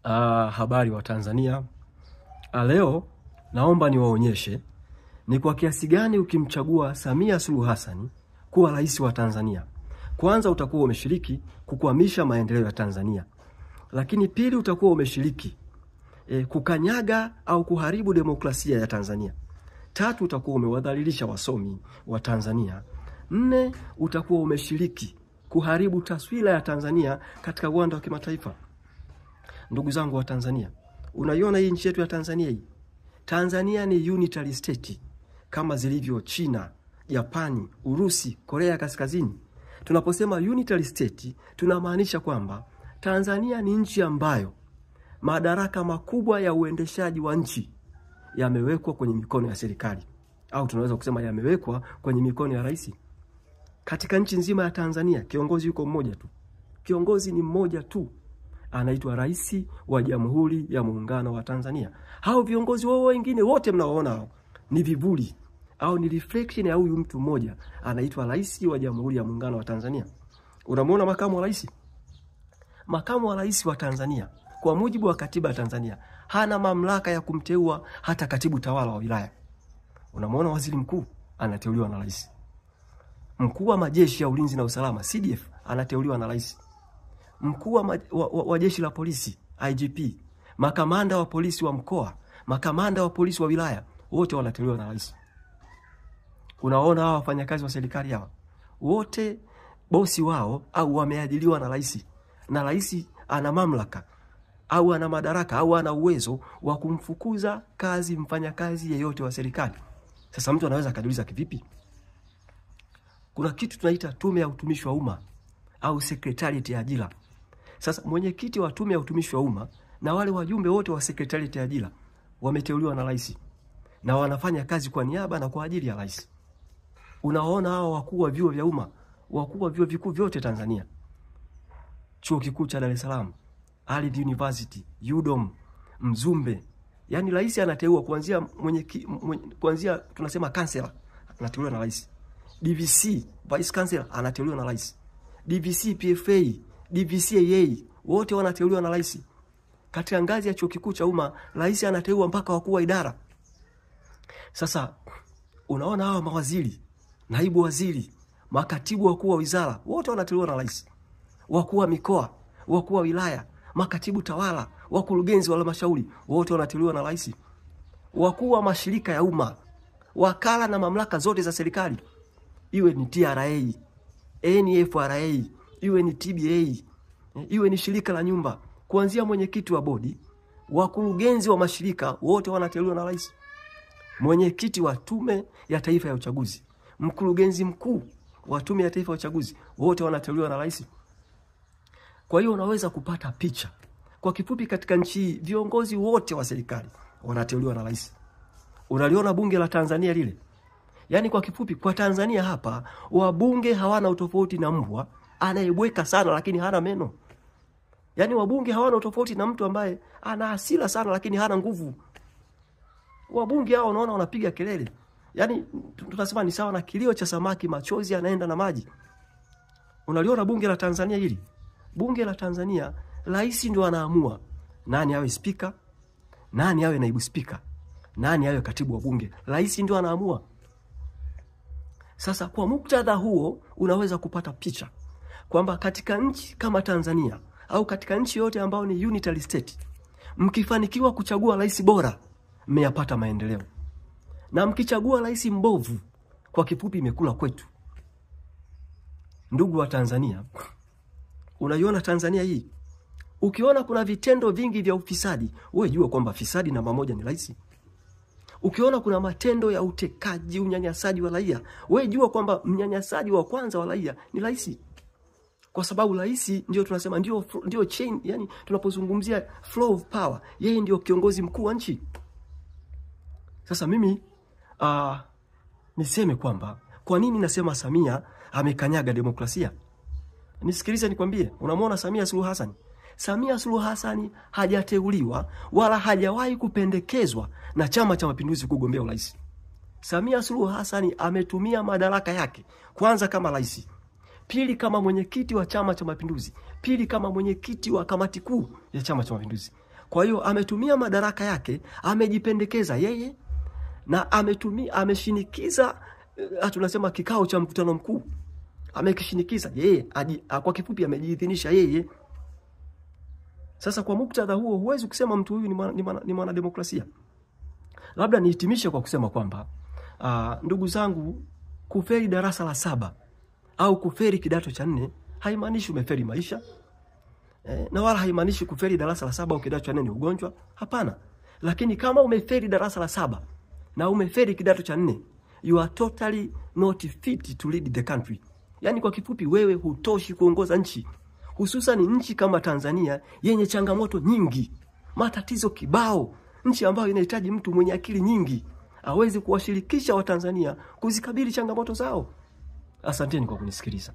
Habari wa Tanzania. Leo naomba niwaonyeshe ni kwa kiasi gani ukimchagua Samia Suluhu Hassan kuwa rais wa Tanzania, kwanza utakuwa umeshiriki kukwamisha maendeleo ya Tanzania. Lakini pili, utakuwa umeshiriki kukanyaga au kuharibu demokrasia ya Tanzania. Tatu, utakuwa umewadhalilisha wasomi wa Tanzania. Nne, utakuwa umeshiriki kuharibu taswira ya Tanzania katika uwanda wa kimataifa. Ndugu zangu wa Tanzania, unaiona hii nchi yetu ya Tanzania hii? Tanzania ni unitary state kama zilivyo China, Japani, Urusi, Korea Kaskazini. Tunaposema unitary state, tunamaanisha kwamba Tanzania ni nchi ambayo madaraka makubwa ya uendeshaji wa nchi yamewekwa kwenye mikono ya serikali, au tunaweza kusema yamewekwa kwenye mikono ya rais. Katika nchi nzima ya Tanzania, kiongozi yuko mmoja tu. Kiongozi ni mmoja tu. Anaitwa Rais wa Jamhuri ya Muungano wa Tanzania. Hao viongozi wao wengine wote mnaoona hao ni vivuli au ni reflection ya huyu mtu mmoja, anaitwa Rais wa Jamhuri ya Muungano wa Tanzania. Unamuona makamu wa rais? Makamu wa rais wa Tanzania kwa mujibu wa katiba ya Tanzania hana mamlaka ya kumteua hata katibu tawala wa wilaya. Unamuona waziri mkuu anateuliwa na rais. Mkuu wa majeshi ya ulinzi na usalama CDF anateuliwa na rais. Mkuu wa jeshi la polisi IGP, makamanda wa polisi wa mkoa, makamanda wa polisi wa wilaya, wote wanateuliwa na rais. Unaona hao wafanyakazi wa serikali hawa wote bosi wao au wameajiriwa na rais, na rais ana mamlaka au ana madaraka au ana uwezo wa kumfukuza kazi mfanyakazi yeyote wa serikali. Sasa mtu anaweza kujiuliza kivipi? Kuna kitu tunaita tume ya utumishi wa umma au secretariat ya ajira. Sasa mwenyekiti wa tume ya utumishi wa umma na wale wajumbe wote wa secretariat ya ajira wameteuliwa na rais na wanafanya kazi kwa niaba na kwa ajili ya rais. Unaona hao wakuu wa vyuo vya umma, wakuu wa vyuo vikuu vyote Tanzania, Chuo Kikuu cha Dar es Salaam, Ardhi University, UDOM, Mzumbe, yani rais anateua kuanzia tunasema kansela anateuliwa na rais. DVC, vice chancellor anateuliwa na rais. DVC PFA, DVCAA, wote wanateuliwa na rais. Katika ngazi ya chuo kikuu cha umma, rais anateua mpaka wakuu wa idara. Sasa unaona hawa mawaziri, naibu waziri, makatibu wakuu wa wizara, wote wanateuliwa na rais. Wakuu wa mikoa, wakuu wa wilaya, makatibu tawala, wakurugenzi wa halmashauri, wote wanateuliwa na rais. Wakuu wa mashirika ya umma, wakala na mamlaka zote za serikali, iwe ni TRA, NFRA, iwe ni TBA, iwe ni shirika la nyumba, kuanzia mwenyekiti wa bodi, wakurugenzi wa mashirika, wote wanateuliwa na rais. Mwenyekiti wa tume ya taifa ya uchaguzi, mkurugenzi mkuu wa tume ya taifa ya uchaguzi, wote wanateuliwa na rais. Kwa hiyo unaweza kupata picha. Kwa kifupi, katika nchi viongozi wote wa serikali wanateuliwa na rais. Unaliona bunge la Tanzania lile? Yani kwa kifupi, kwa Tanzania hapa wabunge hawana utofauti na mbwa anayebweka sana lakini hana meno. Yani wabunge hawana utofauti na mtu ambaye ana hasira sana lakini hana nguvu. Wabunge hao unaona wanapiga kelele. Yani tunasema ni sawa na kilio cha samaki, machozi yanaenda na maji. Unaliona bunge la Tanzania hili? Bunge la Tanzania rais ndio anaamua nani awe speaker, nani awe naibu speaker, nani awe katibu wa bunge. Rais ndio anaamua. Sasa kwa muktadha huo unaweza kupata picha kwamba katika nchi kama Tanzania au katika nchi yote ambayo ni unitary state, mkifanikiwa kuchagua rais bora, mmeyapata maendeleo. Na mkichagua rais mbovu, kwa kifupi imekula kwetu. Ndugu wa Tanzania, unaiona Tanzania hii? Ukiona kuna vitendo vingi vya ufisadi, wewe jua kwamba fisadi namba moja ni rais. Ukiona kuna matendo ya utekaji, unyanyasaji wa raia, wewe jua kwamba mnyanyasaji wa kwanza wa raia ni rais. Kwa sababu rais ndio tunasema ndio chain, yani tunapozungumzia flow of power, yeye ndio kiongozi mkuu wa nchi. Sasa mimi niseme kwamba kwa nini nasema Samia amekanyaga demokrasia? Nisikilize nikwambie, unamwona Samia Suluhu Hassan? Samia Suluhu Hassan hajateuliwa wala hajawahi kupendekezwa na Chama cha Mapinduzi kugombea urais. Samia Suluhu Hassan ametumia madaraka yake kwanza kama rais, pili kama mwenyekiti wa Chama cha Mapinduzi, pili kama mwenyekiti wa kamati kuu ya Chama cha Mapinduzi, Kwa hiyo ametumia madaraka yake, amejipendekeza yeye na ameshinikiza, tunasema kikao cha mkutano mkuu. Amekishinikiza yeye, kwa kifupi amejiidhinisha yeye. Sasa kwa muktadha huo huwezi kusema mtu huyu ni mwanademokrasia. Labda nihitimishe kwa kusema kwamba ndugu zangu, kufeli darasa la 7 au kufeli kidato cha 4 haimaanishi umefeli maisha. Na wala haimaanishi kufeli darasa la 7 au kidato cha 4 ni ugonjwa. Hapana. Lakini kama umefeli darasa la 7 na umefeli kidato cha 4, you are totally not fit to lead the country. Yani kwa kifupi wewe hutoshi kuongoza nchi. Hususan nchi kama Tanzania yenye changamoto nyingi, matatizo kibao, nchi ambayo inahitaji mtu mwenye akili nyingi aweze kuwashirikisha Watanzania kuzikabili changamoto zao. Asanteni kwa kunisikiliza.